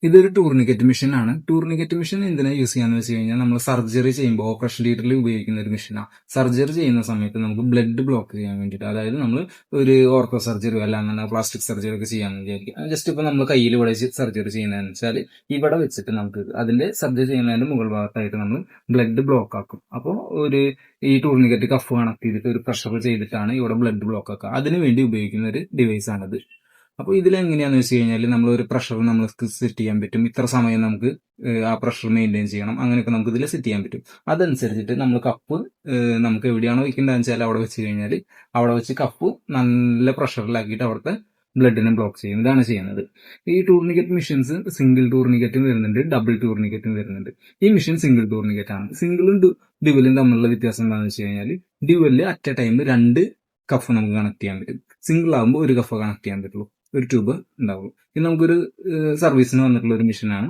ഇതൊരു tourniquet machine ആണ്. Tourniquet machine എന്തിനാ യൂസ് ചെയ്യാന്ന് വെച്ച് കഴിഞ്ഞാൽ നമ്മൾ സർജറി ചെയ്യുമ്പോൾ ഓപ്പറേഷൻ തിയേറ്ററിൽ ഉപയോഗിക്കുന്ന ഒരു മെഷീനാണ്. സർജറി ചെയ്യുന്ന സമയത്ത് നമുക്ക് ബ്ലഡ് ബ്ലോക്ക് ചെയ്യാൻ വേണ്ടിയിട്ട്, അതായത് നമ്മൾ ഒരു ഓർത്തോ സർജറി അല്ലാതെ പ്ലാസ്റ്റിക് സർജറി ഒക്കെ ചെയ്യാന്ന് വിചാരിക്കും. ജസ്റ്റ് ഇപ്പൊ നമ്മൾ കയ്യിൽ ഇവിടെ സർജറി ചെയ്യുന്നതെന്ന് വെച്ചാൽ ഇവിടെ വെച്ചിട്ട് നമുക്ക് അതിന്റെ സർജറി ചെയ്യുന്നതിന്റെ മുകൾ ഭാഗത്തായിട്ട് നമ്മൾ ബ്ലഡ് ബ്ലോക്ക് ആക്കും. അപ്പോൾ ഈ ടൂർണിക്കറ്റ് കഫ് കണക്ട് ചെയ്തിട്ട് ഒരു പ്രഷർ ചെയ്തിട്ടാണ് ഇവിടെ ബ്ലഡ് ബ്ലോക്ക് ആക്കുക. അതിനു വേണ്ടി ഉപയോഗിക്കുന്ന ഒരു ഡിവൈസ് ആണിത്. അപ്പോൾ ഇതിൽ എങ്ങനെയാന്ന് വെച്ച് കഴിഞ്ഞാൽ നമ്മൾ ഒരു പ്രഷർ നമുക്ക് സെറ്റ് ചെയ്യാൻ പറ്റും. ഇത്ര സമയം നമുക്ക് ആ പ്രഷർ മെയിൻറ്റെയിൻ ചെയ്യണം, അങ്ങനെയൊക്കെ നമുക്ക് ഇതിൽ സെറ്റ് ചെയ്യാൻ പറ്റും. അതനുസരിച്ചിട്ട് നമ്മൾ കപ്പ് നമുക്ക് എവിടെയാണോ വെക്കേണ്ടതെന്ന് വെച്ചാൽ അവിടെ വെച്ച് കഴിഞ്ഞാൽ അവിടെ വെച്ച് കപ്പ് നല്ല പ്രഷറിലാക്കിയിട്ട് അവിടുത്തെ ബ്ലഡിനെ ബ്ലോക്ക് ചെയ്യും. ഇതാണ് ചെയ്യുന്നത്. ഈ ടൂർണിക്കറ്റ് മെഷീൻസ് സിംഗിൾ ടൂർണിക്കറ്റും വരുന്നുണ്ട്, ഡബിൾ ടൂർണിക്കറ്റും വരുന്നുണ്ട്. ഈ മെഷീൻ സിംഗിൾ ടൂർണിക്കറ്റ് ആണ്. സിംഗിളും ഡ്യുവലും തമ്മിലുള്ള വ്യത്യാസം എന്താണെന്ന് വെച്ച് കഴിഞ്ഞാൽ ഡ്യുവലിൽ അറ്റ് എ ടൈം 2 കഫ് നമുക്ക് കണക്ട് ചെയ്യാൻ പറ്റും. സിംഗിൾ ആകുമ്പോൾ ഒരു കഫ് കണക്ട് ചെയ്യാൻ പറ്റുള്ളൂ, ഒരു ട്യൂബ് ഉണ്ടാവുള്ളൂ. ഇത് നമുക്കൊരു സർവീസിന് വന്നിട്ടുള്ള ഒരു മെഷീനാണ്.